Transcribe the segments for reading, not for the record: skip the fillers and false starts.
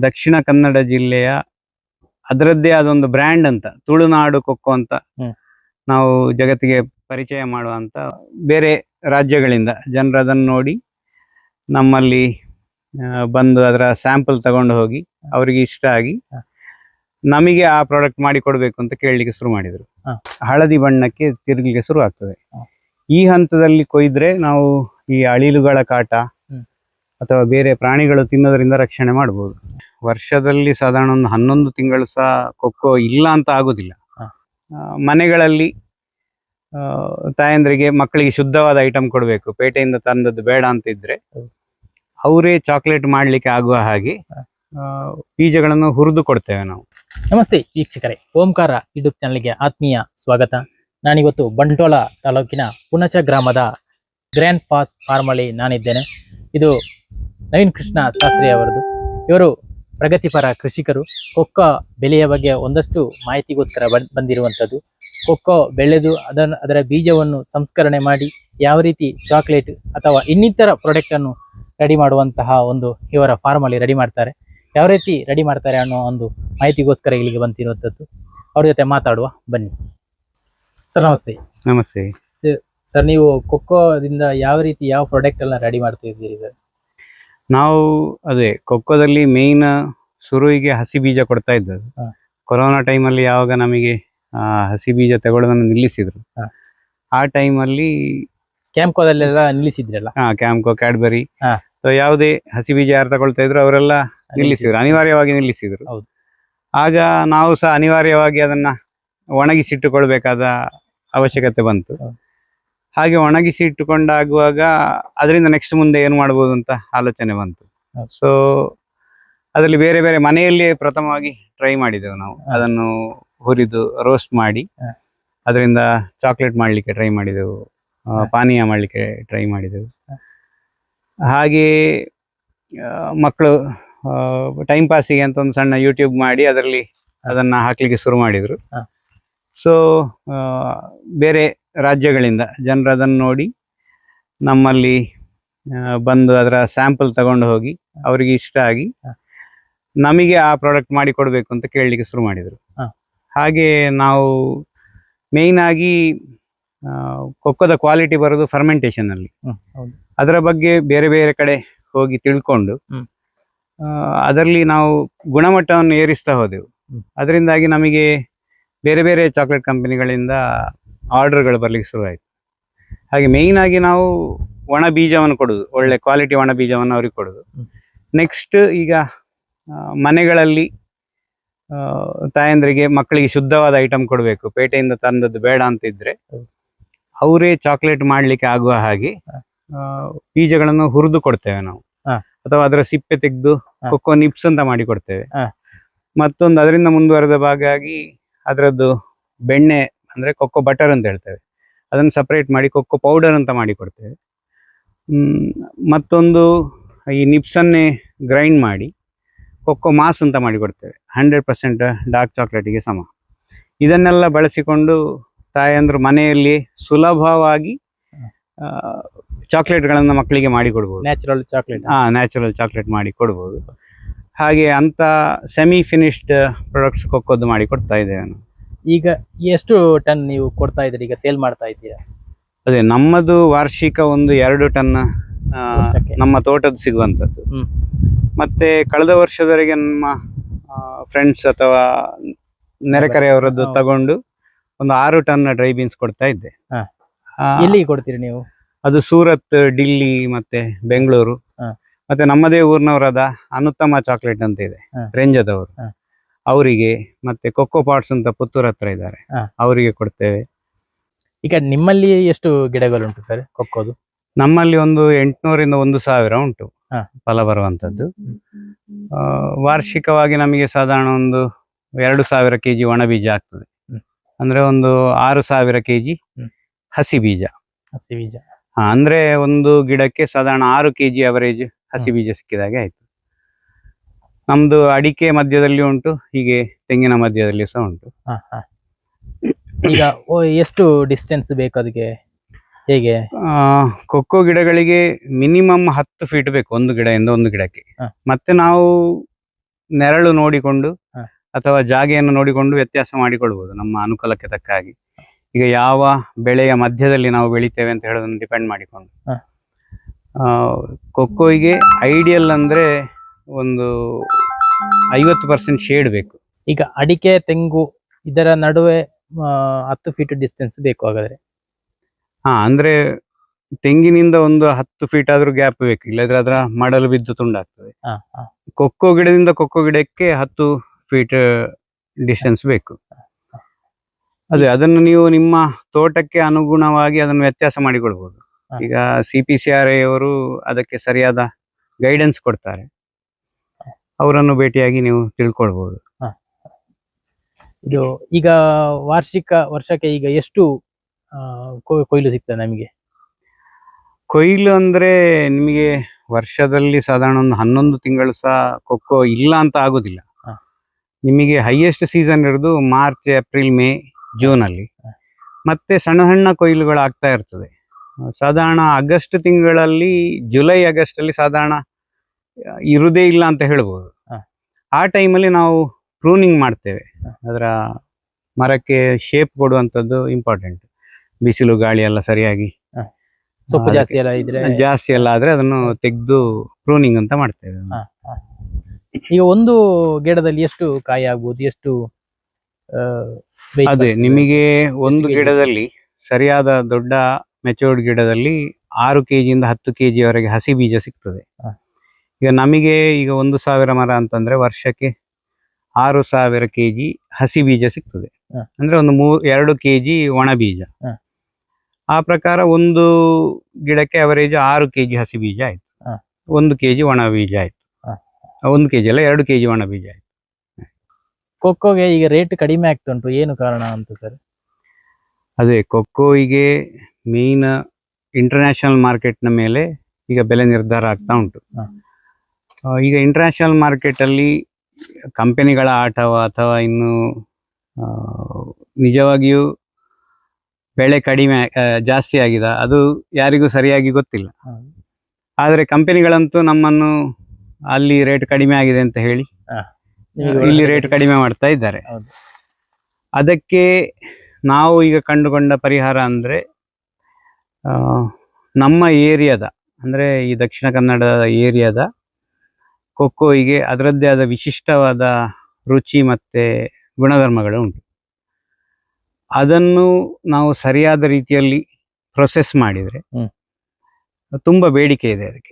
ದಕ್ಷಿಣ ಕನ್ನಡ ಜಿಲ್ಲೆಯ ಅದರದ್ದೇ ಆದೊಂದು ಬ್ರ್ಯಾಂಡ್ ಅಂತ ತುಳುನಾಡು ಕೊಕ್ಕೋ ಅಂತ ನಾವು ಜಗತ್ತಿಗೆ ಪರಿಚಯ ಮಾಡುವಂತ ಬೇರೆ ರಾಜ್ಯಗಳಿಂದ ಜನರು ಅದನ್ನು ನೋಡಿ ನಮ್ಮಲ್ಲಿ ಬಂದು ಅದರ ಸ್ಯಾಂಪಲ್ ತಗೊಂಡು ಹೋಗಿ ಅವರಿಗೆ ಇಷ್ಟ ಆಗಿ ನಮಗೆ ಆ ಪ್ರಾಡಕ್ಟ್ ಮಾಡಿ ಕೊಡಬೇಕು ಅಂತ ಕೇಳಲಿಕ್ಕೆ ಶುರು ಮಾಡಿದರು. ಹಳದಿ ಬಣ್ಣಕ್ಕೆ ತಿರುಗಲಿಕ್ಕೆ ಶುರು ಆಗ್ತದೆ. ಈ ಹಂತದಲ್ಲಿ ಕೊಯ್ದ್ರೆ ನಾವು ಈ ಅಳಿಲುಗಳ ಕಾಟ ಅಥವಾ ಬೇರೆ ಪ್ರಾಣಿಗಳು ತಿನ್ನೋದ್ರಿಂದ ರಕ್ಷಣೆ ಮಾಡ್ಬೋದು. ವರ್ಷದಲ್ಲಿ ಸಾಧಾರಣ ಒಂದು 11 ತಿಂಗಳು ಸಹ ಕೊಕ್ಕೋ ಇಲ್ಲ ಅಂತ ಆಗೋದಿಲ್ಲ. ಮನೆಗಳಲ್ಲಿ ತಾಯಂದ್ರಿಗೆ ಮಕ್ಕಳಿಗೆ ಶುದ್ಧವಾದ ಐಟಮ್ ಕೊಡಬೇಕು, ಪೇಟೆಯಿಂದ ತಂದದ್ದು ಬೇಡ ಅಂತ ಇದ್ರೆ ಅವರೇ ಚಾಕ್ಲೇಟ್ ಮಾಡಲಿಕ್ಕೆ ಆಗುವ ಹಾಗೆ ಬೀಜಗಳನ್ನು ಹುರಿದು ಕೊಡ್ತೇವೆ ನಾವು. ನಮಸ್ತೆ ವೀಕ್ಷಕರೇ, ಓಂಕಾರ ಯೂಟ್ಯೂಬ್ ಚಾನಲ್ಗೆ ಆತ್ಮೀಯ ಸ್ವಾಗತ. ನಾನಿವತ್ತು ಬಂಟ್ವಾಳ ತಾಲೂಕಿನ ಪುಣಚ ಗ್ರಾಮದ ಗ್ರ್ಯಾಂಡ್ ಪಾಸ್ ಫಾರ್ಮ್ ಅಲ್ಲಿ ನಾನಿದ್ದೇನೆ. ಇದು ನವೀನ್ ಕೃಷ್ಣ ಶಾಸ್ತ್ರಿ ಅವರದು. ಇವರು ಪ್ರಗತಿಪರ ಕೃಷಿಕರು. ಕೊಕ್ಕೋ ಬೆಳೆಯ ಬಗ್ಗೆ ಒಂದಷ್ಟು ಮಾಹಿತಿಗೋಸ್ಕರ ಬಂದಿರುವಂಥದ್ದು. ಕೊಕ್ಕೋ ಬೆಳೆದು ಅದರ ಬೀಜವನ್ನು ಸಂಸ್ಕರಣೆ ಮಾಡಿ ಯಾವ ರೀತಿ ಚಾಕ್ಲೇಟ್ ಅಥವಾ ಇನ್ನಿತರ ಪ್ರಾಡಕ್ಟ್ ಅನ್ನು ರೆಡಿ ಮಾಡುವಂತಹ ಒಂದು ಇವರ ಫಾರ್ಮ್ ಅಲ್ಲಿ ರೆಡಿ ಮಾಡ್ತಾರೆ. ಯಾವ ರೀತಿ ರೆಡಿ ಮಾಡ್ತಾರೆ ಅನ್ನೋ ಒಂದು ಮಾಹಿತಿಗೋಸ್ಕರ ಇಲ್ಲಿಗೆ ಬಂದಿರುವಂಥದ್ದು. ಅವ್ರ ಜೊತೆ ಮಾತಾಡುವ ಬನ್ನಿ. ಸರ್ ನಮಸ್ತೆ. ನಮಸ್ತೆ ಸರ್, ನೀವು ಕೊಕ್ಕೋದಿಂದ ಯಾವ ರೀತಿ ಯಾವ ಪ್ರಾಡಕ್ಟ್ ಎಲ್ಲ ರೆಡಿ ಮಾಡ್ತಾ ಇದ್ದೀರಿ ಸರ್? ನಾವು ಅದೇ ಕೊಕ್ಕೋದಲ್ಲಿ ಮೇಯ್ನ್ ಶುರುವಿಗೆ ಹಸಿ ಬೀಜ ಕೊಡ್ತಾ ಇದ್ದದ್ದು. ಕೊರೋನಾ ಟೈಮಲ್ಲಿ ಯಾವಾಗ ನಮಗೆ ಹಸಿ ಬೀಜ ತಗೊಳ್ಳೋದನ್ನು ನಿಲ್ಲಿಸಿದ್ರು, ಆ ಟೈಮಲ್ಲಿ ಕ್ಯಾಂಪ್ಕೋದಲ್ಲೆಲ್ಲ ನಿಲ್ಲಿಸಿದ್ರಲ್ಲ. ಕ್ಯಾಂಪ್ಕೋ, ಕ್ಯಾಡ್ಬರಿ, ಯಾವುದೇ ಹಸಿ ಬೀಜ ಯಾರು ತಗೊಳ್ತಾ ಇದ್ರು ಅವರೆಲ್ಲ ನಿಲ್ಲಿಸಿದ್ರು, ಅನಿವಾರ್ಯವಾಗಿ ನಿಲ್ಲಿಸಿದ್ರು. ಆಗ ನಾವು ಸಹ ಅನಿವಾರ್ಯವಾಗಿ ಅದನ್ನ ಒಣಗಿಸಿಟ್ಟುಕೊಳ್ಬೇಕಾದ ಅವಶ್ಯಕತೆ ಬಂತು. ಹಾಗೆ ಒಣಗಿಸಿ ಇಟ್ಟುಕೊಂಡಾಗುವಾಗ ಅದರಿಂದ ನೆಕ್ಸ್ಟ್ ಮುಂದೆ ಏನು ಮಾಡ್ಬೋದು ಅಂತ ಆಲೋಚನೆ ಬಂತು. ಸೊ ಅದರಲ್ಲಿ ಬೇರೆ ಬೇರೆ ಮನೆಯಲ್ಲಿಯೇ ಪ್ರಥಮವಾಗಿ ಟ್ರೈ ಮಾಡಿದೆವು ನಾವು. ಅದನ್ನು ಹುರಿದು ರೋಸ್ಟ್ ಮಾಡಿ ಅದರಿಂದ ಚಾಕ್ಲೇಟ್ ಮಾಡಲಿಕ್ಕೆ ಟ್ರೈ ಮಾಡಿದೆವು, ಪಾನೀಯ ಮಾಡಲಿಕ್ಕೆ ಟ್ರೈ ಮಾಡಿದೆವು. ಹಾಗೆ ಮಕ್ಕಳು ಟೈಮ್ ಪಾಸಿಗೆ ಅಂತ ಒಂದು ಸಣ್ಣ ಯೂಟ್ಯೂಬ್ ಮಾಡಿ ಅದರಲ್ಲಿ ಅದನ್ನು ಹಾಕಲಿಕ್ಕೆ ಶುರು ಮಾಡಿದರು. ಸೊ ಬೇರೆ ರಾಜ್ಯಗಳಿಂದ ಜನರು ಅದನ್ನು ನೋಡಿ ನಮ್ಮಲ್ಲಿ ಬಂದು ಅದರ ಸ್ಯಾಂಪಲ್ ತಗೊಂಡು ಹೋಗಿ ಅವರಿಗೆ ಇಷ್ಟ ಆಗಿ ನಮಗೆ ಆ ಪ್ರಾಡಕ್ಟ್ ಮಾಡಿ ಕೊಡಬೇಕು ಅಂತ ಕೇಳಲಿಕ್ಕೆ ಶುರು ಮಾಡಿದರು. ಹಾಗೆ ನಾವು ಮೇಯ್ನ್ ಆಗಿ ಕೊಕ್ಕೋದ ಕ್ವಾಲಿಟಿ ಬರೋದು ಫರ್ಮೆಂಟೇಷನ್ ಅಲ್ಲಿ. ಅದರ ಬಗ್ಗೆ ಬೇರೆ ಬೇರೆ ಕಡೆ ಹೋಗಿ ತಿಳ್ಕೊಂಡು ಅದರಲ್ಲಿ ನಾವು ಗುಣಮಟ್ಟವನ್ನು ಏರಿಸ್ತಾ ಹೋದೆವು. ಅದರಿಂದಾಗಿ ನಮಗೆ ಬೇರೆ ಬೇರೆ ಚಾಕ್ಲೇಟ್ ಕಂಪನಿಗಳಿಂದ ಆರ್ಡರ್ಗಳು ಬರಲಿಕ್ಕೆ ಶುರುವಾಯಿತು. ಹಾಗೆ ಮೇಯ್ನ್ ಆಗಿ ನಾವು ಒಣ ಬೀಜವನ್ನು ಕೊಡೋದು, ಒಳ್ಳೆ ಕ್ವಾಲಿಟಿ ಒಣ ಬೀಜವನ್ನು ಅವ್ರಿಗೆ ಕೊಡೋದು. ನೆಕ್ಸ್ಟ್ ಈಗ ಮನೆಗಳಲ್ಲಿ ತಾಯಂದ್ರಿಗೆ ಮಕ್ಕಳಿಗೆ ಶುದ್ಧವಾದ ಐಟಮ್ ಕೊಡಬೇಕು, ಪೇಟೆಯಿಂದ ತಂದದ್ದು ಬೇಡ ಅಂತ ಇದ್ರೆ ಅವರೇ ಚಾಕ್ಲೇಟ್ ಮಾಡಲಿಕ್ಕೆ ಆಗುವ ಹಾಗೆ ಬೀಜಗಳನ್ನು ಹುರಿದು ಕೊಡ್ತೇವೆ ನಾವು. ಅಥವಾ ಅದರ ಸಿಪ್ಪೆ ತೆಗೆದು ಕೊಕ್ಕೋ ನಿಪ್ಸ್ ಅಂತ ಮಾಡಿ ಕೊಡ್ತೇವೆ. ಮತ್ತೊಂದು ಅದರಿಂದ ಮುಂದುವರೆದ ಭಾಗವಾಗಿ ಅದರದ್ದು ಬೆಣ್ಣೆ ಅಂದ್ರೆ ಕೊಕ್ಕೋ ಬಟರ್ ಅಂತ ಹೇಳ್ತೇವೆ, ಅದನ್ನು ಸಪರೇಟ್ ಮಾಡಿ ಕೊಕ್ಕೋ ಪೌಡರ್ ಅಂತ ಮಾಡಿ ಕೊಡ್ತೇವೆ. ಮತ್ತೊಂದು ಈ ನಿಪ್ಸನ್ನೇ ಗ್ರೈಂಡ್ ಮಾಡಿ ಕೊಕ್ಕೋ ಮಾಸ್ ಅಂತ ಮಾಡಿ ಕೊಡ್ತೇವೆ, 100% ಡಾರ್ಕ್ ಚಾಕ್ಲೇಟಿಗೆ ಸಮ. ಇದನ್ನೆಲ್ಲ ಬಳಸಿಕೊಂಡು ತಾಯಂದ್ರು ಮನೆಯಲ್ಲಿ ಸುಲಭವಾಗಿ ಚಾಕ್ಲೇಟ್ಗಳನ್ನು ಮಕ್ಕಳಿಗೆ ಮಾಡಿ ಕೊಡ್ಬೋದು. ನ್ಯಾಚುರಲ್ ಚಾಕ್ಲೇಟ್ ಮಾಡಿ ಕೊಡ್ಬೋದು. ಹಾಗೆ ಅಂತ ಸೆಮಿ ಫಿನಿಶ್ಡ್ ಪ್ರಾಡಕ್ಟ್ಸ್ ಕೊಕ್ಕೋದು ಮಾಡಿ ಕೊಡ್ತಾ ಇದ್ದೇವೆ ನಾವು. ಈಗ ಎಷ್ಟು ಟನ್ ನೀವು ಕೊಡ್ತಾ ಇದ್ದೀರಿ, ಈಗ ಸೇಲ್ ಮಾಡ್ತಾ ಇದ್ದೀರಾ? ಅದೇ ನಮ್ಮದು ವಾರ್ಷಿಕ ಒಂದು 2 ಟನ್ ನಮ್ಮ ತೋಟದ ಸಿಗುವಂಥದ್ದು. ಮತ್ತೆ ಕಳೆದ ವರ್ಷದವರೆಗೆ ನಮ್ಮ ಫ್ರೆಂಡ್ಸ್ ಅಥವಾ ನೆರೆಕರೆಯವರದ್ದು ತಗೊಂಡು ಒಂದು 6 ಟನ್ ಡ್ರೈ ಬೀನ್ಸ್ ಕೊಡ್ತಾ ಇದ್ದೆ. ಎಲ್ಲಿ ಕೊಡ್ತೀರಿ ನೀವು? ಅದು ಸೂರತ್, ಡಿಲ್ಲಿ ಮತ್ತೆ ಬೆಂಗಳೂರು. ಮತ್ತೆ ನಮ್ಮದೇ ಊರಿನವರಾದ ಅನುತ್ತಮ ಚಾಕ್ಲೇಟ್ ಅಂತ ಇದೆ, ರೇಂಜದವರು, ಅವರಿಗೆ, ಮತ್ತೆ ಕೊಕ್ಕೋ ಪಾಟ್ಸ್ ಅಂತ ಪುತ್ತೂರ್ ಹತ್ರ ಇದ್ದಾರೆ, ಅವರಿಗೆ ಕೊಡ್ತೇವೆ. ಈಗ ನಿಮ್ಮಲ್ಲಿ ಎಷ್ಟು ಗಿಡಗಳುಂಟು ಸರ್ ಕೊಕ್ಕೋದು? ನಮ್ಮಲ್ಲಿ ಒಂದು 800ರಿಂದ 1000 ಉಂಟು ಫಲ ಬರುವಂತದ್ದು. ವಾರ್ಷಿಕವಾಗಿ ನಮಗೆ ಸಾಧಾರಣ ಒಂದು 2000 kg ಒಣ ಬೀಜ ಆಗ್ತದೆ. ಅಂದ್ರೆ ಒಂದು 6000 kg ಹಸಿ ಬೀಜ. ಅಂದ್ರೆ ಒಂದು ಗಿಡಕ್ಕೆ ಸಾಧಾರಣ 6 kg ಅವರೇಜ್ ಹಸಿ ಬೀಜ ಸಿಕ್ಕಿದಾಗೆ ಆಯ್ತು. ನಮ್ದು ಅಡಿಕೆ ಮಧ್ಯದಲ್ಲಿ ಉಂಟು, ಹೀಗೆ ತೆಂಗಿನ ಮಧ್ಯದಲ್ಲಿ ಸಹ ಉಂಟು. ಈಗ ಎಷ್ಟು ಡಿಸ್ಟೆನ್ಸ್ ಬೇಕು ಅದಕ್ಕೆ? ಹೇಗೆ? ಕೊಕ್ಕೋ ಗಿಡಗಳಿಗೆ ಮಿನಿಮಮ್ 10 ಫೀಟ್ ಬೇಕು ಒಂದು ಗಿಡದಿಂದ ಒಂದು ಗಿಡಕ್ಕೆ. ಮತ್ತೆ ನಾವು ನೆರಳು ನೋಡಿಕೊಂಡು ಹ. ಅಥವಾ ಜಾಗೆಯನ್ನು ನೋಡಿಕೊಂಡು ವ್ಯತ್ಯಾಸ ಮಾಡಿಕೊಳ್ಬಹುದು ನಮ್ಮ ಅನುಕೂಲಕ್ಕೆ ತಕ್ಕ ಹಾಗೆ. ಈಗ ಯಾವ ಬೆಳೆಯ ಮಧ್ಯದಲ್ಲಿ ನಾವು ಬೆಳಿತೇವೆ ಅಂತ ಹೇಳೋದನ್ನು ಡಿಪೆಂಡ್ ಮಾಡಿಕೊಂಡು. ಹ. ಕೊಕ್ಕೋಗೆ ಐಡಿಯಲ್ ಅಂದ್ರೆ ಒಂದು 50% ಶೇಡ್ ಬೇಕು. ಈಗ ಅಡಿಕೆ ತೆಂಗು ಇದರ ನಡುವೆ 10 ಫೀಟ್ ಡಿಸ್ಟೆನ್ಸ್ ಬೇಕು ಹಾಗಾದ್ರೆ. ಅಂದ್ರೆ ತೆಂಗಿನಿಂದ ಒಂದು 10 ಫೀಟ್ ಆದ್ರೂ ಗ್ಯಾಪ್ ಬೇಕು, ಇಲ್ಲದ್ರೆ ಅದರ ಮಡಲು ಬಿದ್ದು ತುಂಡಾಗ್ತದೆ. ಕೊಕ್ಕೋ ಗಿಡದಿಂದ ಕೊಕ್ಕೋ ಗಿಡಕ್ಕೆ 10 ಫೀಟ್ ಡಿಸ್ಟೆನ್ಸ್ ಬೇಕು. ಅದೇ ಅದನ್ನು ನೀವು ನಿಮ್ಮ ತೋಟಕ್ಕೆ ಅನುಗುಣವಾಗಿ ಅದನ್ನು ವ್ಯತ್ಯಾಸ ಮಾಡಿಕೊಳ್ಬಹುದು. ಈಗ CPCRA ಅವರು ಅದಕ್ಕೆ ಸರಿಯಾದ ಗೈಡೆನ್ಸ್ ಕೊಡ್ತಾರೆ, ಅವರನ್ನು ಭೇಟಿಯಾಗಿ ನೀವು ತಿಳ್ಕೊಳ್ಬಹುದು. ಇದು ಈಗ ವರ್ಷಕ್ಕೆ ಈಗ ಎಷ್ಟು ಕೊಯ್ಲು ಸಿಗ್ತದೆ ನಮಗೆ? ಕೊಯ್ಲು ಅಂದ್ರೆ ನಿಮಗೆ ವರ್ಷದಲ್ಲಿ ಸಾಧಾರಣ ಒಂದು 11 ತಿಂಗಳು ಸಹ ಕೊಕ್ಕೋ ಇಲ್ಲ ಅಂತ ಆಗುದಿಲ್ಲ. ನಿಮಗೆ ಹೈಯೆಸ್ಟ್ ಸೀಸನ್ ಇರೋದು ಮಾರ್ಚ್, ಏಪ್ರಿಲ್, ಮೇ, ಜೂನ್ ಅಲ್ಲಿ. ಮತ್ತೆ ಸಣ್ಣ ಸಣ್ಣ ಕೊಯ್ಲುಗಳು ಆಗ್ತಾ ಇರ್ತದೆ. ಸಾಧಾರಣ ಆಗಸ್ಟ್ ತಿಂಗಳಲ್ಲಿ, ಜುಲೈ ಆಗಸ್ಟ್ ಅಲ್ಲಿ ಸಾಧಾರಣ ಇರುವುದೇ ಇಲ್ಲ ಅಂತ ಹೇಳ್ಬೋದು. ಆ ಟೈಮಲ್ಲಿ ನಾವು ಪ್ರೂನಿಂಗ್ ಮಾಡ್ತೇವೆ. ಅದರ ಮರಕ್ಕೆ ಶೇಪ್ ಕೊಡುವಂಥದ್ದು ಇಂಪಾರ್ಟೆಂಟ್. ಬಿಸಿಲು ಗಾಳಿ ಎಲ್ಲ ಸರಿಯಾಗಿ ಸೊಪ್ಪು ಜಾಸ್ತಿ ಎಲ್ಲ ಆದ್ರೆ ಅದನ್ನು ತೆಗೆದು ಪ್ರೂನಿಂಗ್ ಅಂತ ಮಾಡ್ತೇವೆ. ಈಗ ಒಂದು ಗಿಡದಲ್ಲಿ ಎಷ್ಟು ಕಾಯಿ ಆಗ್ಬೋದು, ಎಷ್ಟು ಅದೇ ನಿಮಗೆ ಒಂದು ಗಿಡದಲ್ಲಿ ಸರಿಯಾದ ದೊಡ್ಡ ಮೆಚೂರ್ಡ್ ಗಿಡದಲ್ಲಿ 6 kg ಇಂದ 10 kg ವರೆಗೆ ಹಸಿ ಬೀಜ ಸಿಗ್ತದೆ. ಈಗ ನಮಗೆ ಈಗ 1000 ಮರ ಅಂತಂದ್ರೆ ವರ್ಷಕ್ಕೆ 6000 kg ಹಸಿ ಬೀಜ ಸಿಗ್ತದೆ. ಅಂದ್ರೆ ಒಂದು 2 kg ಒಣ ಬೀಜ. ಆ ಪ್ರಕಾರ ಒಂದು ಗಿಡಕ್ಕೆ ಅವರೇಜ್ 6 kg ಹಸಿ ಬೀಜ ಆಯ್ತು, 1 kg ಒಣ ಬೀಜ ಆಯ್ತು. 1 kg ಅಲ್ಲ, 2 kg ಒಣ ಬೀಜ ಆಯ್ತು. ಕೊಕ್ಕೋಗೆ ಈಗ ರೇಟ್ ಕಡಿಮೆ ಆಗ್ತಾ ಉಂಟು, ಏನು ಕಾರಣ ಅಂತ ಸರ್? ಅದೇ ಕೊಕ್ಕೋಗೆ ಮೇನ್ ಇಂಟರ್ನ್ಯಾಷನಲ್ ಮಾರ್ಕೆಟ್ನ ಮೇಲೆ ಈಗ ಬೆಲೆ ನಿರ್ಧಾರ ಆಗ್ತಾ ಉಂಟು. ಈಗ ಇಂಟರ್ನ್ಯಾಷನಲ್ ಮಾರ್ಕೆಟ್ ಅಲ್ಲಿ ಕಂಪನಿಗಳ ಆಟವ ಅಥವಾ ಇನ್ನು ನಿಜವಾಗಿಯೂ ಬೆಳೆ ಕಡಿಮೆ ಜಾಸ್ತಿ ಆಗಿದೆ ಅದು ಯಾರಿಗೂ ಸರಿಯಾಗಿ ಗೊತ್ತಿಲ್ಲ. ಆದರೆ ಕಂಪನಿಗಳಂತೂ ನಮ್ಮನ್ನು ಅಲ್ಲಿ ರೇಟ್ ಕಡಿಮೆ ಆಗಿದೆ ಅಂತ ಹೇಳಿ ಇಲ್ಲಿ ರೇಟ್ ಕಡಿಮೆ ಮಾಡ್ತಾ ಇದ್ದಾರೆ. ಅದಕ್ಕೆ ನಾವು ಈಗ ಕಂಡುಕೊಂಡ ಪರಿಹಾರ ಅಂದ್ರೆ ನಮ್ಮ ಏರಿಯಾದ ಅಂದ್ರೆ ಈ ದಕ್ಷಿಣ ಕನ್ನಡ ಏರಿಯಾದ ಕೊಕ್ಕೋಯಿಗೆ ಅದರದ್ದೇ ಆದ ವಿಶಿಷ್ಟವಾದ ರುಚಿ ಮತ್ತೆ ಗುಣಧರ್ಮಗಳು ಉಂಟು. ಅದನ್ನು ನಾವು ಸರಿಯಾದ ರೀತಿಯಲ್ಲಿ ಪ್ರೊಸೆಸ್ ಮಾಡಿದರೆ ತುಂಬಾ ಬೇಡಿಕೆ ಇದೆ ಅದಕ್ಕೆ.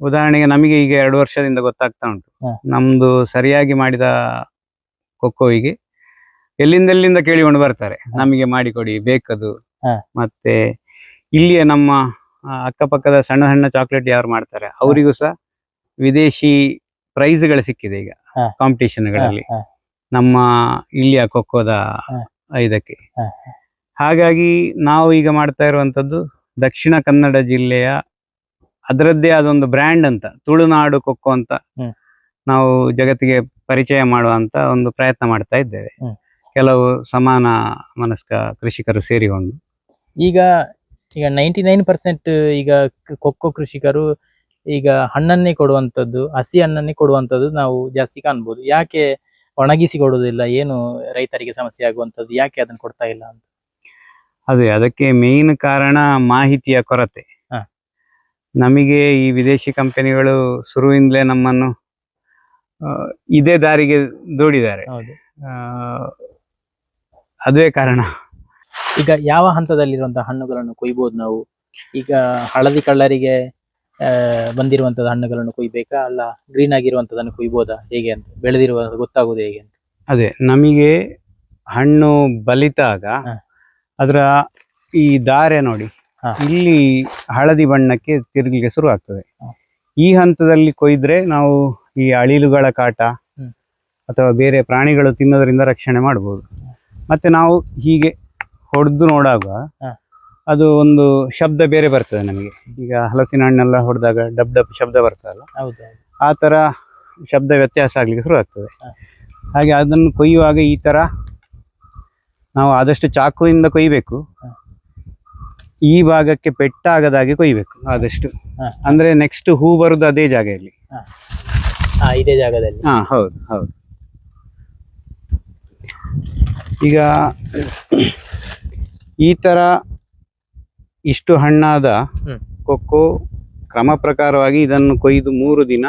ಉದಾಹರಣೆಗೆ ನಮಗೆ ಈಗ 2 ವರ್ಷದಿಂದ ಗೊತ್ತಾಗ್ತಾ ಉಂಟು, ನಮ್ದು ಸರಿಯಾಗಿ ಮಾಡಿದ ಕೊಕ್ಕೋಯಿಗೆ ಎಲ್ಲಿಂದ ಕೇಳಿಕೊಂಡು ಬರ್ತಾರೆ, ನಮಗೆ ಮಾಡಿಕೊಡಿ ಬೇಕದು. ಮತ್ತೆ ಇಲ್ಲಿಯ ನಮ್ಮ ಅಕ್ಕಪಕ್ಕದ ಸಣ್ಣ ಸಣ್ಣ ಚಾಕ್ಲೇಟ್ ಯಾರು ಮಾಡ್ತಾರೆ ಅವರಿಗೂ ಸಹ ವಿದೇಶಿ ಪ್ರೈಸ್ಗಳು ಸಿಕ್ಕಿದೆ ಈಗ ಕಾಂಪಿಟೇಷನ್ಗಳಲ್ಲಿ ನಮ್ಮ ಇಲ್ಲಿಯ ಕೊಕ್ಕೋದ ಇದಕ್ಕೆ. ಹಾಗಾಗಿ ನಾವು ಈಗ ಮಾಡ್ತಾ ಇರುವಂತದ್ದು ದಕ್ಷಿಣ ಕನ್ನಡ ಜಿಲ್ಲೆಯ ಅದರದ್ದೇ ಆದ ಒಂದು ಬ್ರ್ಯಾಂಡ್ ಅಂತ ತುಳುನಾಡು ಕೊಕ್ಕೋ ಅಂತ ನಾವು ಜಗತ್ತಿಗೆ ಪರಿಚಯ ಮಾಡುವಂತ ಒಂದು ಪ್ರಯತ್ನ ಮಾಡ್ತಾ ಇದ್ದೇವೆ, ಕೆಲವು ಸಮಾನ ಮನಸ್ಕ ಕೃಷಿಕರು ಸೇರಿಕೊಂಡು. ಈಗ 99% ಈಗ ಕೊಕ್ಕೋ ಕೃಷಿಕರು ಈಗ ಹಣ್ಣನ್ನೇ ಕೊಡುವಂಥದ್ದು, ಹಸಿ ಹಣ್ಣನ್ನೇ ಕೊಡುವಂಥದ್ದು ನಾವು ಜಾಸ್ತಿ ಕಾಣ್ಬೋದು. ಯಾಕೆ ಒಣಗಿಸಿ ಕೊಡುವುದಿಲ್ಲ? ಏನು ರೈತರಿಗೆ ಸಮಸ್ಯೆ ಆಗುವಂಥದ್ದು, ಯಾಕೆ ಅದನ್ನು ಕೊಡ್ತಾ ಇಲ್ಲ ಅಂತ? ಅದಕ್ಕೆ ಮೇನ್ ಕಾರಣ ಮಾಹಿತಿಯ ಕೊರತೆ. ನಮಗೆ ಈ ವಿದೇಶಿ ಕಂಪನಿಗಳು ಶುರುವಿಂದಲೇ ನಮ್ಮನ್ನು ಇದೇ ದಾರಿಗೆ ದೂಡಿದ್ದಾರೆ, ಅದೇ ಕಾರಣ. ಈಗ ಯಾವ ಹಂತದಲ್ಲಿರುವಂತಹ ಹಣ್ಣುಗಳನ್ನು ಕೊಯ್ಬೋದು ನಾವು? ಈಗ ಹಳದಿ ಕಳ್ಳರಿಗೆ ಬಂದಿರುವಂತದ ಹಣ್ಣುಗಳನ್ನು ಕೊಯ್ಬೇಕಾ, ಅಲ್ಲ ಗ್ರೀನ್ ಆಗಿರುವಂತದನ್ನು ಕೊಯ್ಬೋದಾ, ಹೇಗೆ ಅಂತ ಬೆಳೆದಿರುವ ಗೊತ್ತಾಗುದು ಹೇಗೆ ಅಂತ? ಅದೇ ನಮಗೆ ಹಣ್ಣು ಬಲಿತಾಗ ಅದರ ಈ ದಾರೆ ನೋಡಿ, ಇಲ್ಲಿ ಹಳದಿ ಬಣ್ಣಕ್ಕೆ ತಿರುಗಲಿಕ್ಕೆ ಶುರು ಆಗ್ತದೆ. ಈ ಹಂತದಲ್ಲಿ ಕೊಯ್ದ್ರೆ ನಾವು ಈ ಅಳಿಲುಗಳ ಕಾಟ ಅಥವಾ ಬೇರೆ ಪ್ರಾಣಿಗಳು ತಿನ್ನೋದ್ರಿಂದ ರಕ್ಷಣೆ ಮಾಡ್ಬೋದು. ಮತ್ತೆ ನಾವು ಹೀಗೆ ಹೊಡೆದು ನೋಡುವಾಗ ಅದು ಒಂದು ಶಬ್ದ ಬೇರೆ ಬರ್ತದೆ ನಮಗೆ. ಈಗ ಹಲಸಿನ ಹಣ್ಣೆಲ್ಲ ಹೊಡೆದಾಗ ಡಬ್ ಡಬ್ ಶಬ್ದ ಬರ್ತದಲ್ಲ, ಆ ತರ ಶಬ್ದ ವ್ಯತ್ಯಾಸ ಆಗ್ಲಿಕ್ಕೆ ಶುರು ಆಗ್ತದೆ. ಹಾಗೆ ಅದನ್ನು ಕೊಯ್ಯುವಾಗ ಈ ತರ ನಾವು ಆದಷ್ಟು ಚಾಕುವಿಂದ ಕೊಯ್ಬೇಕು, ಈ ಭಾಗಕ್ಕೆ ಪೆಟ್ಟಾಗದಾಗೆ ಕೊಯ್ಬೇಕು ಆದಷ್ಟು. ಅಂದ್ರೆ ನೆಕ್ಸ್ಟ್ ಹೂ ಬರುದು ಅದೇ ಜಾಗೆಯಲ್ಲಿ. ಇದೇ ಜಾಗದಲ್ಲಿ. ಹಾ ಹೌದು ಹೌದು. ಈಗ ಈ ತರ ಇಷ್ಟು ಹಣ್ಣಾದ ಕೊಕ್ಕೋ ಕ್ರಮ ಪ್ರಕಾರವಾಗಿ ಇದನ್ನು ಕೊಯ್ದು 3 ದಿನ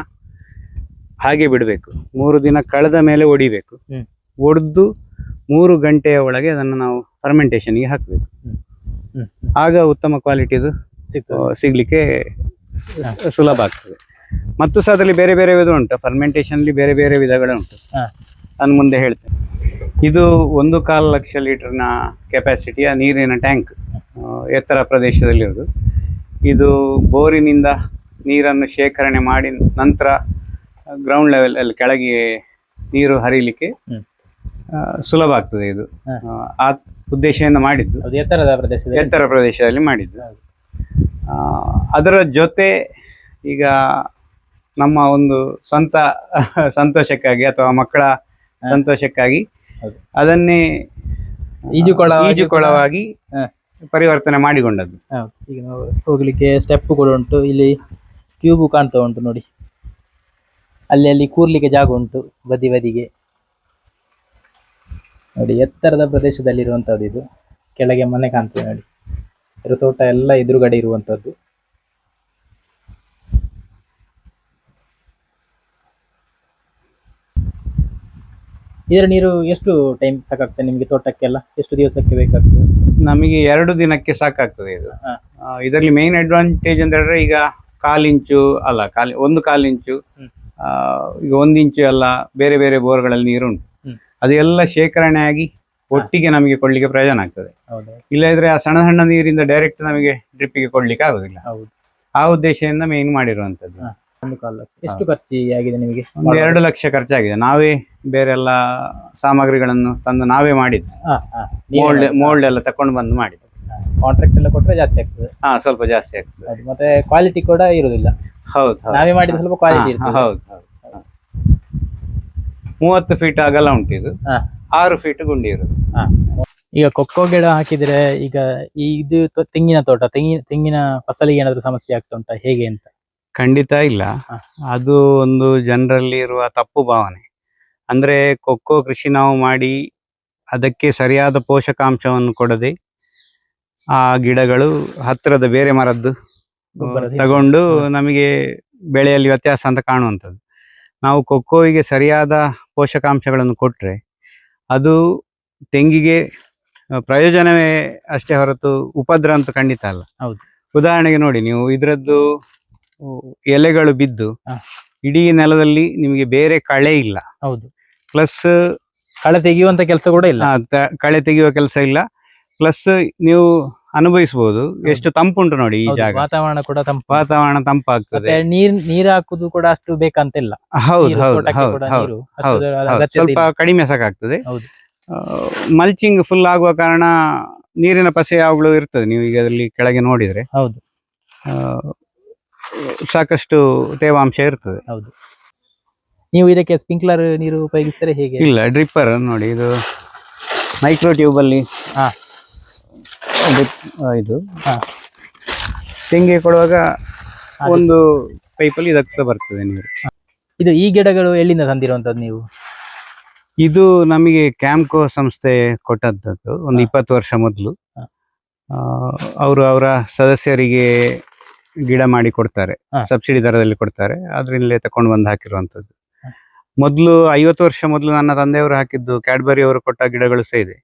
ಹಾಗೆ ಬಿಡಬೇಕು. 3 ದಿನ ಕಳೆದ ಮೇಲೆ ಒಡಿಬೇಕು. ಒಡೆದು 3 ಗಂಟೆಯ ಒಳಗೆ ಅದನ್ನು ನಾವು ಫರ್ಮೆಂಟೇಶನ್ಗೆ ಹಾಕಬೇಕು. ಆಗ ಉತ್ತಮ ಕ್ವಾಲಿಟಿದು ಸಿಗ್ಲಿಕ್ಕೆ ಸುಲಭ ಆಗ್ತದೆ. ಮತ್ತು ಸಹ ಅದರಲ್ಲಿ ಬೇರೆ ಬೇರೆ ವಿಧ ಉಂಟು. ಫರ್ಮೆಂಟೇಶನ್ಲಿ ಬೇರೆ ಬೇರೆ ವಿಧಗಳು ಉಂಟು, ನಾನು ಮುಂದೆ ಹೇಳ್ತೇನೆ. ಇದು 1.25 ಲಕ್ಷ ಲೀಟರ್ನ ಕೆಪಾಸಿಟಿಯ ನೀರಿನ ಟ್ಯಾಂಕ್ ಎತ್ತರ ಪ್ರದೇಶದಲ್ಲಿರೋದು. ಇದು ಬೋರಿನಿಂದ ನೀರನ್ನು ಶೇಖರಣೆ ಮಾಡಿ ನಂತರ ಗ್ರೌಂಡ್ ಲೆವೆಲ್ ಅಲ್ಲಿ ಕೆಳಗೆ ನೀರು ಹರಿಲಿಕ್ಕೆ ಸುಲಭ ಆಗ್ತದೆ. ಇದು ಆ ಉದ್ದೇಶದಿಂದ ಮಾಡಿದ್ದು, ಎತ್ತರ ಪ್ರದೇಶದಲ್ಲಿ ಮಾಡಿದ್ದು. ಅದರ ಜೊತೆ ಈಗ ನಮ್ಮ ಒಂದು ಸ್ವಂತ ಸಂತೋಷಕ್ಕಾಗಿ ಅಥವಾ ಮಕ್ಕಳ ಸಂತೋಷಕ್ಕಾಗಿ ಅದನ್ನೇ ಈಜುಕೊಳವಾಗಿ ಪರಿವರ್ತನೆ ಮಾಡಿಕೊಂಡದ್ದು. ಈಗ ನಾವು ಹೋಗ್ಲಿಕ್ಕೆ ಸ್ಟೆಪ್ ಕೂಡ ಉಂಟು. ಇಲ್ಲಿ ಟ್ಯೂಬ್ ಕಾಣ್ತಾ ಉಂಟು ನೋಡಿ, ಅಲ್ಲಿ ಕೂರ್ಲಿಕ್ಕೆ ಜಾಗ ಉಂಟು ಬದಿ ಬದಿಗೆ ನೋಡಿ. ಎತ್ತರದ ಪ್ರದೇಶದಲ್ಲಿರುವಂತದ್ದು ಇದು. ಕೆಳಗೆ ಮನೆ ಕಾಣ್ತದೆ ನೋಡಿ, ಇದರ ತೋಟ ಎಲ್ಲ ಎದುರುಗಡೆ ಇರುವಂತದ್ದು. ಇದರ ನೀರು ಎಷ್ಟು ಟೈಮ್ ಸಾಕಾಗ್ತದೆ ನಿಮ್ಗೆ? ತೋಟಕ್ಕೆಲ್ಲ ಎಷ್ಟು ದಿವಸಕ್ಕೆ ಬೇಕಾಗ್ತದೆ? ನಮಗೆ 2 ದಿನಕ್ಕೆ ಸಾಕಾಗ್ತದೆ ಇದು. ಇದರಲ್ಲಿ ಮೇನ್ ಅಡ್ವಾಂಟೇಜ್ ಅಂತ ಹೇಳಿದ್ರೆ, ಈಗ 1/4 ಇಂಚು ಅಲ್ಲ, 1/4 ಇಂಚು, ಈಗ 1 ಇಂಚು ಎಲ್ಲ ಬೇರೆ ಬೇರೆ ಬೋರ್ಗಳಲ್ಲಿ ನೀರು ಉಂಟು. ಅದೆಲ್ಲ ಶೇಖರಣೆ ಆಗಿ ಒಟ್ಟಿಗೆ ನಮಗೆ ಕೊಡ್ಲಿಕ್ಕೆ ಪ್ರಯೋಜನ ಆಗ್ತದೆ. ಇಲ್ಲದಿದ್ರೆ ಆ ಸಣ್ಣ ಸಣ್ಣ ನೀರಿಂದ ಡೈರೆಕ್ಟ್ ನಮಗೆ ಡ್ರಿಪ್ಪಿಗೆ ಕೊಡ್ಲಿಕ್ಕೆ ಆಗುದಿಲ್ಲ. ಆ ಉದ್ದೇಶದಿಂದ ಮೇನ್ ಮಾಡಿರುವಂತದ್ದು. ಎಷ್ಟು ಖರ್ಚಾಗಿದೆ ನಿಮಗೆ? 2 ಲಕ್ಷ ಖರ್ಚಾಗಿದೆ. ನಾವೇ ಬೇರೆ ಎಲ್ಲ ಸಾಮಗ್ರಿಗಳನ್ನು ತಂದು ನಾವೇ ಮಾಡಿದ್ದು. ಮೋಲ್ಡ್ ಎಲ್ಲ ತಕೊಂಡು ಬಂದು ಮಾಡಿದ್ದು. ಕಾಂಟ್ರಾಕ್ಟ್ ಎಲ್ಲ ಕೊಟ್ಟರೆ ಜಾಸ್ತಿ ಆಗ್ತದೆ. ಸ್ವಲ್ಪ ಜಾಸ್ತಿ ಆಗ್ತದೆ. ಮತ್ತೆ ಕ್ವಾಲಿಟಿ ಕೂಡ ಇರುವುದಿಲ್ಲ. ಹೌದು, ನಾವೇ ಮಾಡಿದ ಸ್ವಲ್ಪ ಕ್ವಾಲಿಟಿ ಇರ್ತದೆ. ಹೌದು. 30 ಫೀಟ್ ಅಗಲ ಉಂಟು ಇದು, 6 ಫೀಟ್ ಗುಂಡಿ ಇರುದು. ಈಗ ಕೊಕ್ಕೋ ಗಿಡ ಹಾಕಿದ್ರೆ ಈಗ ಇದು ತೆಂಗಿನ ತೋಟ, ತೆಂಗಿನ ಫಸಲಿಗೆ ಏನಾದ್ರು ಸಮಸ್ಯೆ ಆಗ್ತಾ ಉಂಟಾ, ಹೇಗೆ ಅಂತ? ಖಂಡಿತ ಇಲ್ಲ. ಅದು ಒಂದು ಜನರಲ್ಲಿ ಇರುವ ತಪ್ಪು ಭಾವನೆ. ಅಂದ್ರೆ ಕೊಕ್ಕೋ ಕೃಷಿ ನಾವು ಮಾಡಿ ಅದಕ್ಕೆ ಸರಿಯಾದ ಪೋಷಕಾಂಶವನ್ನು ಕೊಡದೆ ಆ ಗಿಡಗಳು ಹತ್ತಿರದ ಬೇರೆ ಮರದ್ದು ತಗೊಂಡು ನಮಗೆ ಬೆಳೆಯಲ್ಲಿ ವ್ಯತ್ಯಾಸ ಅಂತ ಕಾಣುವಂಥದ್ದು. ನಾವು ಕೊಕ್ಕೋವಿಗೆ ಸರಿಯಾದ ಪೋಷಕಾಂಶಗಳನ್ನು ಕೊಟ್ಟರೆ ಅದು ತೆಂಗಿಗೆ ಪ್ರಯೋಜನವೇ ಅಷ್ಟೇ ಹೊರತು ಉಪದ್ರ ಅಂತೂ ಖಂಡಿತ ಅಲ್ಲ. ಉದಾಹರಣೆಗೆ ನೋಡಿ, ನೀವು ಇದರದ್ದು ಎಲೆಗಳು ಬಿದ್ದು ಇಡೀ ನೆಲದಲ್ಲಿ ನಿಮಗೆ ಬೇರೆ ಕಳೆ ಇಲ್ಲ. ಪ್ಲಸ್ ಕಳೆ ತೆಗೆಯುವಂತ ಕೆಲಸ ಕೂಡ ಇಲ್ಲ. ಕಳೆ ತೆಗೆಯುವ ಕೆಲಸ ಇಲ್ಲ. ಪ್ಲಸ್ ನೀವು ಅನುಭವಿಸಬಹುದು ಎಷ್ಟು ತಂಪುಂಟು ನೋಡಿ ಈ ಜಾಗ. ವಾತಾವರಣ ತಂಪಾಗ್ತದೆ. ನೀರು ಹಾಕುದು ಕೂಡ ಅಷ್ಟು ಬೇಕಂತಿಲ್ಲ. ಹೌದು, ಸ್ವಲ್ಪ ಕಡಿಮೆ ಸಾಕಾಗ್ತದೆ. ಮಲ್ಚಿಂಗ್ ಫುಲ್ ಆಗುವ ಕಾರಣ ನೀರಿನ ಪಸೆ ಯಾವಾಗಲೂ ಇರ್ತದೆ. ನೀವು ಈಗ ಅದರಲ್ಲಿ ಕೆಳಗೆ ನೋಡಿದ್ರೆ ಸಾಕಷ್ಟು ತೇವಾಂಶ ಇರ್ತದೆ. ನೀವು ಇದಕ್ಕೆ ಸ್ಪ್ರಿಂಕ್ಲರ್ ನೀರು ಉಪಯೋಗಿಸ್ತಾರೆ ಹೇಗೆ? ಇಲ್ಲ, ಡ್ರಿಪ್ಪರ್ ನೋಡಿ. ಇದು ಮೈಕ್ರೋ ಟ್ಯೂಬ್ ಅಲ್ಲಿ ಇದು ತೆಂಗಿಗೆ ಕೊಡುವಾಗ ಒಂದು ಪೈಪಲ್ಲಿ ಇದಕ್ಕೆ ಬರ್ತದೆ ನೀರು. ಇದು ಈ ಗಿಡಗಳು ಎಲ್ಲಿಂದ ತಂದಿರುವಂತದ್ದು ನೀವು? ಇದು ನಮಗೆ ಕ್ಯಾಂಪ್ಕೋ ಸಂಸ್ಥೆ ಕೊಟ್ಟದ್ದು ಒಂದು 20 ವರ್ಷ ಮೊದಲು. ಅವರು ಅವರ ಸದಸ್ಯರಿಗೆ ಗಿಡ ಮಾಡಿ ಕೊಡ್ತಾರೆ, ಸಬ್ಸಿಡಿ ದರದಲ್ಲಿ ಕೊಡ್ತಾರೆ. ಅದರಿಂದಲೇ ತಕೊಂಡು ಬಂದು ಹಾಕಿರುವಂತದ್ದು. ಮೊದಲು 50 ವರ್ಷ ಮೊದಲು ನನ್ನ ತಂದೆಯವರು ಹಾಕಿದ್ದು ಕ್ಯಾಡ್ಬರಿ ಅವರು ಕೊಟ್ಟ ಗಿಡಗಳು ಸಹ ಇದೆ.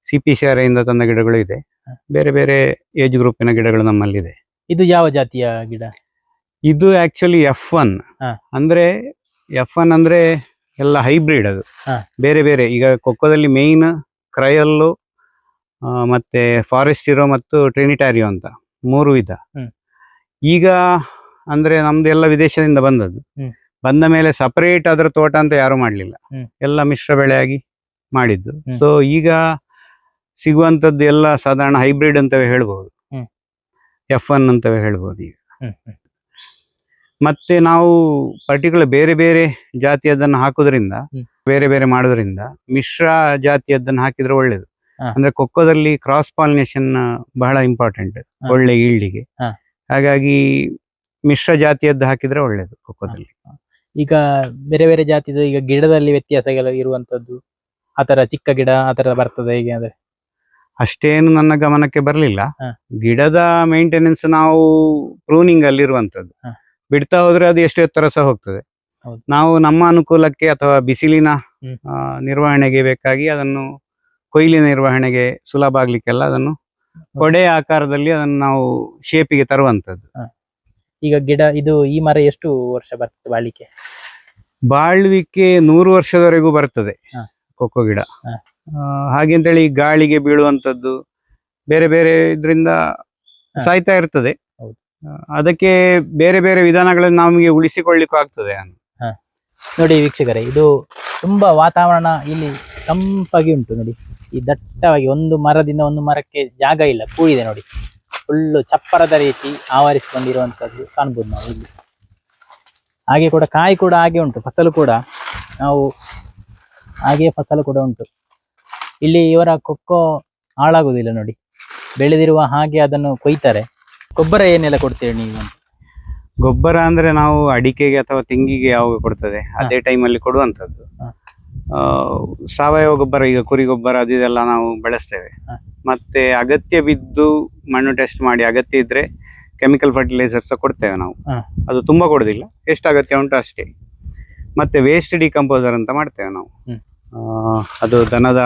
CPCRA ಇಂದ ತಂದ ಗಿಡಗಳು ಇದೆ. ಬೇರೆ ಬೇರೆ ಏಜ್ ಗ್ರೂಪಿನ ಗಿಡಗಳು ನಮ್ಮಲ್ಲಿದೆ. ಇದು ಯಾವ ಜಾತಿಯ ಗಿಡ? ಇದು ಆಕ್ಚುಲಿ F1 ಅಂದ್ರೆ F1 ಅಂದ್ರೆ ಎಲ್ಲ ಹೈಬ್ರಿಡ್. ಅದು ಬೇರೆ ಬೇರೆ. ಈಗ ಕೊಕ್ಕೋದಲ್ಲಿ ಮೇಯ್ನ್ ಕ್ರಯಲ್ಲು, ಮತ್ತೆ ಫಾರೆಸ್ಟ್ ಇರೋ ಮತ್ತು ಟ್ರಿನಿಟಾರಿಯೋ ಅಂತ 3 ವಿಧ. ಈಗ ಅಂದ್ರೆ ನಮ್ದು ಎಲ್ಲ ವಿದೇಶದಿಂದ ಬಂದದ್ದು. ಬಂದ ಮೇಲೆ ಸಪರೇಟ್ ಅದರ ತೋಟ ಅಂತ ಯಾರು ಮಾಡ್ಲಿಲ್ಲ, ಎಲ್ಲ ಮಿಶ್ರ ಬೆಳೆಯಾಗಿ ಮಾಡಿದ್ದು. ಸೊ ಈಗ ಸಿಗುವಂತದ್ದು ಎಲ್ಲ ಸಾಧಾರಣ ಹೈಬ್ರಿಡ್ ಅಂತವೇ ಹೇಳ್ಬಹುದು, F1 ಅಂತವೇ ಹೇಳ್ಬಹುದು ಈಗ. ಮತ್ತೆ ನಾವು ಪರ್ಟಿಕ್ಯುಲರ್ ಬೇರೆ ಬೇರೆ ಜಾತಿಯದನ್ನು ಹಾಕುದ್ರಿಂದ, ಬೇರೆ ಬೇರೆ ಮಾಡೋದ್ರಿಂದ ಮಿಶ್ರ ಜಾತಿಯದ್ದನ್ನು ಹಾಕಿದ್ರೆ ಒಳ್ಳೇದು. ಅಂದ್ರೆ ಕೊಕ್ಕೋದಲ್ಲಿ ಕ್ರಾಸ್ ಪಾಲಿನೇಷನ್ ಬಹಳ ಇಂಪಾರ್ಟೆಂಟ್ ಒಳ್ಳೆ ಈಲ್ಡಿಗೆ. ಹಾಗಾಗಿ ಮಿಶ್ರ ಜಾತಿಯದ್ದು ಹಾಕಿದ್ರೆ ಒಳ್ಳೇದು ಕೊಕ್ಕೋದಲ್ಲಿ. ಈಗ ಬೇರೆ ಬೇರೆ ಜಾತಿದು ಈಗ ಗಿಡದಲ್ಲಿ ವ್ಯತ್ಯಾಸಗಳು ಇರುವಂತದ್ದು, ಆತರ ಚಿಕ್ಕ ಗಿಡ ಆತರ ಬರ್ತದೆ ಹೇಗೆ ಅಂದ್ರೆ? ಅಷ್ಟೇನು ನನ್ನ ಗಮನಕ್ಕೆ ಬರಲಿಲ್ಲ. ಹ. ಗಿಡದ ಮೇಂಟೆನೆನ್ಸ್ ನಾವು ಪ್ರೂನಿಂಗ್ ಅಲ್ಲಿ ಇರುವಂತದ್ದು. ಹ. ಬಿಡ್ತಾ ಹೋದ್ರೆ ಅದು ಎಷ್ಟು ಎತ್ತರ ಸಹ ಹೋಗ್ತದೆ. ಹೌದು. ನಾವು ನಮ್ಮ ಅನುಕೂಲಕ್ಕೆ ಅಥವಾ ಬಿಸಿಲಿನ ಹ್ಮ್. ನಿರ್ವಹಣೆಗೆ ಬೇಕಾಗಿ ಅದನ್ನು ಕೊಯ್ಲಿನ ನಿರ್ವಹಣೆಗೆ ಸುಲಭ ಆಗ್ಲಿಕ್ಕೆಲ್ಲ ಅದನ್ನು ಕೊಡೆಯ ಆಕಾರದಲ್ಲಿ ಅದನ್ನು ನಾವು ಶೇಪಿಗೆ ತರುವಂತದ್ದು. ಈಗ ಗಿಡ ಇದು ಈ ಮರ ಎಷ್ಟು ವರ್ಷ ಬರ್ತದೆ ಬಾಳಿಕೆ? ಬಾಳ್ವಿಕೆ 100 ವರ್ಷದವರೆಗೂ ಬರ್ತದೆ ಹ. ಕೊಕ್ಕೋ ಗಿಡ. ಹ. ಹಾಗೆಂತೇಳಿ ಗಾಳಿಗೆ ಬೀಳುವಂತದ್ದು ಬೇರೆ ಬೇರೆ ಇದರಿಂದ ಹ. ಸಾಯ್ತಾ ಇರ್ತದೆ. ಹೌದು. ಅದಕ್ಕೆ ಬೇರೆ ಬೇರೆ ವಿಧಾನಗಳನ್ನು ನಮಗೆ ಉಳಿಸಿಕೊಳ್ಳಿಕ್ಕೂ ಆಗ್ತದೆ. ನೋಡಿ ವೀಕ್ಷಕರೇ, ಇದು ತುಂಬಾ ವಾತಾವರಣ ಇಲ್ಲಿ ತಂಪಾಗಿ ಉಂಟು ನೋಡಿ. ಈ ದಟ್ಟವಾಗಿ ಒಂದು ಮರದಿಂದ ಒಂದು ಮರಕ್ಕೆ ಜಾಗ ಇಲ್ಲ, ಕೂಡಿದೆ ನೋಡಿ. ಫುಲ್ಲು ಚಪ್ಪರದ ರೀತಿ ಆವರಿಸಿಕೊಂಡಿರುವಂತದ್ದು ಕಾಣ್ಬೋದು ನಾವು ಇಲ್ಲಿ. ಹಾಗೆ ಕೂಡ ಕಾಯಿ ಕೂಡ ಹಾಗೆ ಉಂಟು, ಫಸಲು ಕೂಡ ನಾವು ಹಾಗೆ ಫಸಲು ಕೂಡ ಉಂಟು. ಇಲ್ಲಿ ಇವರ ಕೊಕ್ಕೋ ಹಾಳಾಗುದಿಲ್ಲ ನೋಡಿ, ಬೆಳೆದಿರುವ ಹಾಗೆ ಅದನ್ನು ಕೊಯ್ತಾರೆ. ಗೊಬ್ಬರ ಏನೆಲ್ಲ ಕೊಡ್ತೇವೆ ನೀವು? ಗೊಬ್ಬರ ಅಂದ್ರೆ ನಾವು ಅಡಿಕೆಗೆ ಅಥವಾ ತೆಂಗಿಗೆ ಯಾವಾಗ ಕೊಡ್ತದೆ ಅದೇ ಟೈಮಲ್ಲಿ ಕೊಡುವಂತದ್ದು. ಹ. ಸಾವಯವ ಗೊಬ್ಬರ, ಈಗ ಕುರಿ ಗೊಬ್ಬರ ಅದು ಇದೆಲ್ಲ ನಾವು ಬೆಳೆಸ್ತೇವೆ. ಹ. ಮತ್ತೆ ಅಗತ್ಯ ಬಿದ್ದು ಮಣ್ಣು ಟೆಸ್ಟ್ ಮಾಡಿ ಅಗತ್ಯ ಇದ್ರೆ ಕೆಮಿಕಲ್ ಫರ್ಟಿಲೈಸರ್ಸ್ ಕೊಡ್ತೇವೆ ನಾವು. ಹ. ಅದು ತುಂಬಾ ಕೊಡುದಿಲ್ಲ, ಎಷ್ಟು ಅಗತ್ಯ ಉಂಟು ಅಷ್ಟೇ. ಮತ್ತೆ ವೇಸ್ಟ್ ಡಿಕಂಪೋಸರ್ ಅಂತ ಮಾಡ್ತೇವೆ ನಾವು. ಅದು ದನದ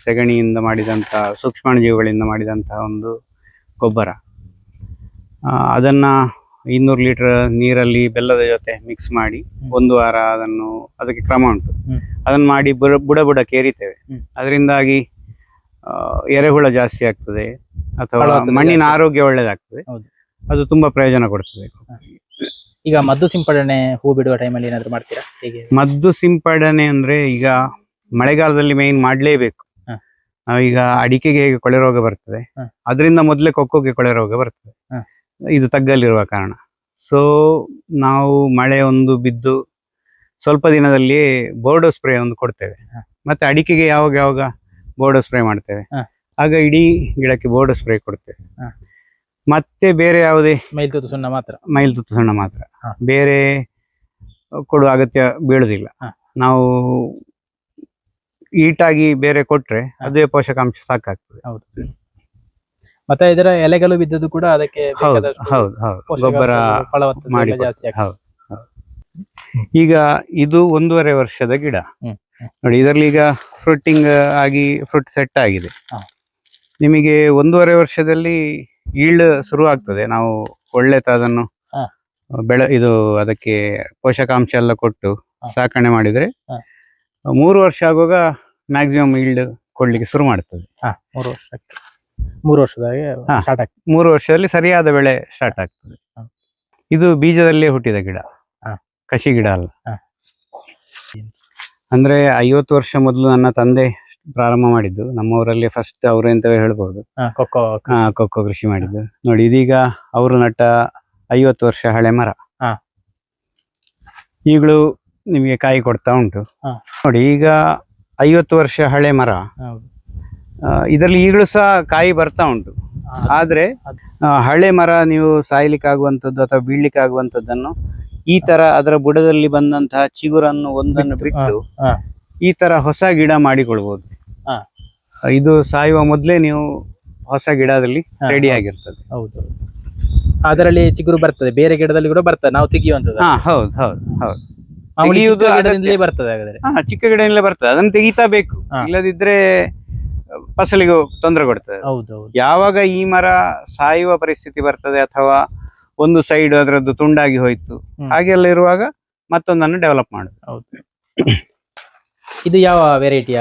ಸೆಗಣಿಯಿಂದ ಮಾಡಿದಂತ ಸೂಕ್ಷ್ಮಾಣುಜೀವಿಗಳಿಂದ ಮಾಡಿದಂತಹ ಒಂದು ಗೊಬ್ಬರ. ಅದನ್ನ 200 ಲೀಟರ್ ನೀರಲ್ಲಿ ಬೆಲ್ಲದ ಜೊತೆ ಮಿಕ್ಸ್ ಮಾಡಿ 1 ವಾರ ಅದಕ್ಕೆ ಕ್ರಮ ಉಂಟು. ಅದನ್ನು ಮಾಡಿ ಬುಡ ಕೇರಿತೇವೆ. ಅದರಿಂದಾಗಿ ಎರೆಹುಳ ಜಾಸ್ತಿ ಆಗ್ತದೆ ಅಥವಾ ಮಣ್ಣಿನ ಆರೋಗ್ಯ ಒಳ್ಳೇದಾಗ್ತದೆ. ಅದು ತುಂಬಾ ಪ್ರಯೋಜನ ಕೊಡ್ತದೆ. ಈಗ ಮದ್ದು ಸಿಂಪಡಣೆ ಹೂ ಬಿಡುವ ಟೈಮಲ್ಲಿ ಏನಾದ್ರು ಮಾಡ್ತೀರಾ ಹೇಗೆ? ಮದ್ದು ಸಿಂಪಡಣೆ ಅಂದ್ರೆ ಈಗ ಮಳೆಗಾಲದಲ್ಲಿ ಮೇನ್ ಮಾಡ್ಲೇಬೇಕು. ಈಗ ಅಡಿಕೆಗೆ ಹೇಗೆ ಕೊಳೆ ರೋಗ ಬರ್ತದೆ, ಅದರಿಂದ ಮೊದಲೇ ಕೊಕ್ಕೋಗೆ ಕೊಳೆ ರೋಗ ಬರ್ತದೆ, ಇದು ತಗ್ಗಲ್ಲಿರುವ ಕಾರಣ. ಸೊ ನಾವು ಮಳೆ ಒಂದು ಬಿದ್ದು ಸ್ವಲ್ಪ ದಿನದಲ್ಲಿ ಬೋರ್ಡೋ ಸ್ಪ್ರೇ ಒಂದು ಕೊಡ್ತೇವೆ. ಮತ್ತೆ ಅಡಿಕೆಗೆ ಯಾವಾಗ ಬೋರ್ಡೋ ಸ್ಪ್ರೇ ಮಾಡ್ತೇವೆ, ಆಗ ಇಡೀ ಗಿಡಕ್ಕೆ ಬೋರ್ಡೋ ಸ್ಪ್ರೇ ಕೊಡ್ತೇವೆ. ಮತ್ತೆ ಬೇರೆ ಯಾವುದೇ ಮೈಲ್ತುತ್ತು ಸುಣ್ಣ ಮಾತ್ರ, ಬೇರೆ ಕೊಡುವ ಅಗತ್ಯ ಬೀಳುದಿಲ್ಲ. ನಾವು ಈಟಾಗಿ ಬೇರೆ ಕೊಟ್ರೆ ಅದೇ ಪೋಷಕಾಂಶ ಸಾಕಾಗ್ತದೆ. ಹೌದು. ಮತ್ತೆ ಇದರ ಎಲೆಗಳು ಬಿದ್ದದ್ದು ಕೂಡ ಅದಕ್ಕೆ ಗೊಬ್ಬರ ಮಾಡಿ ಜಾಸ್ತಿ ಆಗ್ತದೆ. ಈಗ ಇದು 1.5 ವರ್ಷದ ಗಿಡ ನೋಡಿ. ಇದರಲ್ಲಿ ಈಗ ಫ್ರೂಟಿಂಗ್ ಆಗಿ ಫ್ರೂಟ್ ಸೆಟ್ ಆಗಿದೆ. ನಿಮಗೆ 1.5 ವರ್ಷದಲ್ಲಿ ಈಲ್ಡ್ ಶುರು ಆಗ್ತದೆ. ನಾವು ಒಳ್ಳೆತದನ್ನು ಅದಕ್ಕೆ ಪೋಷಕಾಂಶ ಎಲ್ಲ ಕೊಟ್ಟು ಸಾಕಣೆ ಮಾಡಿದ್ರೆ 3 ವರ್ಷ ಆಗುವಾಗ ಮ್ಯಾಕ್ಸಿಮಮ್ ಈಲ್ಡ್ ಕೊಡ್ಲಿಕ್ಕೆ ಶುರು ಮಾಡ್ತದೆ. 3 ವರ್ಷದಲ್ಲಿ ಸರಿಯಾದ ಬೆಳೆ ಸ್ಟಾರ್ಟ್ ಆಗ್ತದೆ. ಇದು ಬೀಜದಲ್ಲೇ ಹುಟ್ಟಿದ ಗಿಡ, ಕಸಿ ಗಿಡ ಅಲ್ಲ. ಅಂದ್ರೆ 50 ವರ್ಷ ಮೊದಲು ನನ್ನ ತಂದೆ ಪ್ರಾರಂಭ ಮಾಡಿದ್ದು. ನಮ್ಮವರಲ್ಲಿ ಫಸ್ಟ್ ಅವರು ಅಂತವೇ ಹೇಳ್ಬೋದು ಕೊಕ್ಕೋ ಕೃಷಿ ಮಾಡಿದ್ದು. ನೋಡಿ, ಇದೀಗ ಅವರು ನಟ 50 ವರ್ಷ ಹಳೆ ಮರ ಈಗಲೂ ನಿಮಗೆ ಕಾಯಿ ಕೊಡ್ತಾ ಉಂಟು. ನೋಡಿ, ಈಗ 50 ವರ್ಷ ಹಳೆ ಮರ, ಇದರಲ್ಲಿ ಈಗಲೂ ಸಹ ಕಾಯಿ ಬರ್ತಾ ಉಂಟು. ಆದ್ರೆ ಹಳೆ ಮರ ನೀವು ಸಾಯ್ಲಿಕ್ಕೆ ಆಗುವಂತದ್ದು ಅಥವಾ ಬೀಳ್ಲಿಕ್ಕೆ ಆಗುವಂತದ್ದನ್ನು ಈ ತರ ಅದರ ಬುಡದಲ್ಲಿ ಬಂದಂತಹ ಚಿಗುರನ್ನು ಒಂದನ್ನು ಬಿಟ್ಟು ಈ ತರ ಹೊಸ ಗಿಡ ಮಾಡಿಕೊಳ್ಬಹುದು. ಇದು ಸಾಯುವ ಮೊದಲೇ ನೀವು ಹೊಸ ಗಿಡದಲ್ಲಿ ರೆಡಿ ಆಗಿರ್ತದೆ. ಹೌದು, ಅದರಲ್ಲಿ ಚಿಗುರು ಬರ್ತದೆ, ಬೇರೆ ಗಿಡದಲ್ಲಿ ಕೂಡ ಬರ್ತದೆ, ನಾವು ತೆಗಿಯುವಂತದ್ದು. ಚಿಕ್ಕ ಗಿಡದಿಂದಲೇ ಬರ್ತದೆ, ಅದನ್ನು ತೆಗಿತಾ ಬೇಕು, ಇಲ್ಲದಿದ್ರೆ ಫಸಲಿಗೂ ತೊಂದರೆ ಕೊಡ್ತದೆ. ಯಾವಾಗ ಈ ಮರ ಸಾಯುವ ಪರಿಸ್ಥಿತಿ ಬರ್ತದೆ ಅಥವಾ ಒಂದು ಸೈಡ್ ಅದರದ್ದು ತುಂಡಾಗಿ ಹೋಯ್ತು, ಹಾಗೆಲ್ಲ ಇರುವಾಗ ಮತ್ತೊಂದನ್ನು ಡೆವಲಪ್ ಮಾಡುದು. ಇದು ಯಾವ ವೆರೈಟಿಯ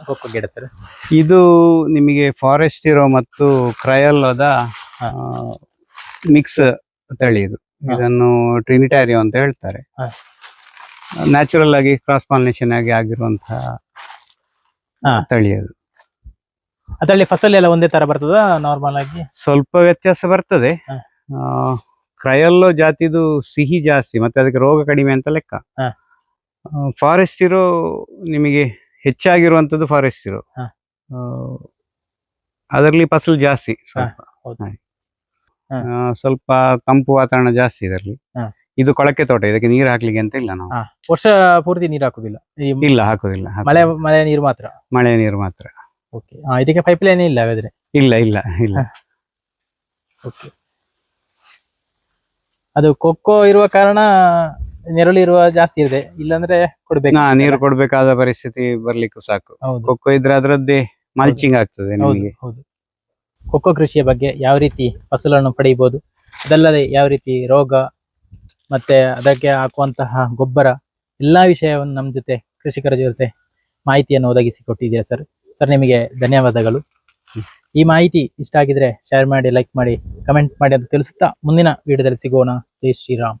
ಕೊಕ್ಕೋ ಗಿಡ ಸರ್? ಇದು ನಿಮಗೆ ಫಾರೆಸ್ಟ್ ಇರೋ ಮತ್ತು ಕ್ರಯಲ್ಲದ ಮಿಕ್ಸ್ ತಳಿ. ಇದನ್ನು ಟ್ರಿನಿಟಾರಿಯೋ ಅಂತ ಹೇಳ್ತಾರೆ. ನ್ಯಾಚುರಲ್ ಆಗಿ ಕ್ರಾಸ್ ಪಾಲಿನೇಷನ್ ಆಗಿ ಆಗಿರುವಂತಹ ತಳಿ ಅದು. ಅದರಲ್ಲಿ ಫಸಲ್ ಎಲ್ಲ ಒಂದೇ ತರ ಬರ್ತದ? ನಾರ್ಮಲ್ ಆಗಿ ಸ್ವಲ್ಪ ವ್ಯತ್ಯಾಸ ಬರ್ತದೆ. ಕ್ರಯಲ್ಲೋ ಜಾತಿದು ಸಿಹಿ ಜಾಸ್ತಿ ಮತ್ತೆ ಅದಕ್ಕೆ ರೋಗ ಕಡಿಮೆ ಅಂತ ಲೆಕ್ಕ. ಫಾರೆಸ್ಟ್ ಇರೋ ನಿಮಗೆ ಹೆಚ್ಚಾಗಿರುವಂತದ್ದು ಫಾರೆಸ್ಟ್ ಇರೋ, ಅದರಲ್ಲಿ ಫಸಲು ಜಾಸ್ತಿ. ಸ್ವಲ್ಪ ತಂಪು ವಾತಾವರಣ ಜಾಸ್ತಿ ಇದರಲ್ಲಿ. ಇದು ಕೊಳಕೆ ತೋಟ, ಇದಕ್ಕೆ ನೀರು ಹಾಕ್ಲಿಕ್ಕೆ ಅಂತ ಇಲ್ಲ ನಾವು. ಹಾ, ವರ್ಷ ಪೂರ್ತಿ ನೀರು ಹಾಕುದಿಲ್ಲ, ಈ ಇಲ್ಲ, ಹಾಕುದಿಲ್ಲ. ಮಳೆ ನೀರು ಮಾತ್ರ. ಮಳೆ ನೀರು ಮಾತ್ರ. ಓಕೆ, ಇದಕ್ಕೆ ಪೈಪ್ ಲೈನ್ ಇಲ್ಲ ಹಾಗಾದ್ರೆ? ಇಲ್ಲ ಇಲ್ಲ ಇಲ್ಲ. ಓಕೆ, ಅದು ಕೊಕ್ಕೋ ಇರುವ ಕಾರಣ ನೆರಳು ಇರುವ ಜಾಸ್ತಿ ಇದೆ, ಇಲ್ಲಾಂದ್ರೆ ಕೊಡ್ಬೇಕು. ನೀರು ಕೊಡ್ಬೇಕಾದ ಪರಿಸ್ಥಿತಿ ಬರ್ಲಿಕ್ಕೂ ಸಾಕು. ಹೌದು ಕೊಕ್ಕೋ ಇದ್ರೆ ಅದರದ್ದೇ ಮಲ್ಚಿಂಗ್ ಆಗ್ತದೆ ಹೌದು ನಿಮಗೆ. ಹೌದು. ಕೊಕ್ಕೋ ಕೃಷಿಯ ಬಗ್ಗೆ ಯಾವ ರೀತಿ ಫಸಲನ್ನು ಪಡೆಯಬಹುದು, ಅದಲ್ಲದೆ ಯಾವ ರೀತಿ ರೋಗ ಮತ್ತೆ ಅದಕ್ಕೆ ಹಾಕುವಂತಹ ಗೊಬ್ಬರ ಎಲ್ಲಾ ವಿಷಯವನ್ನು ನಮ್ಮ ಜೊತೆ ಕೃಷಿಕರ ಜೊತೆ ಮಾಹಿತಿಯನ್ನು ಒದಗಿಸಿಕೊಟ್ಟಿದ್ದೀರಾ ಸರ್. ನಿಮಗೆ ಧನ್ಯವಾದಗಳು. ಈ ಮಾಹಿತಿ ಇಷ್ಟ ಆಗಿದ್ರೆ ಶೇರ್ ಮಾಡಿ, ಲೈಕ್ ಮಾಡಿ, ಕಮೆಂಟ್ ಮಾಡಿ ಅಂತ ತಿಳಿಸುತ್ತಾ ಮುಂದಿನ ವಿಡಿಯೋದಲ್ಲಿ ಸಿಗೋಣ. ಜೈ ಶ್ರೀರಾಮ್.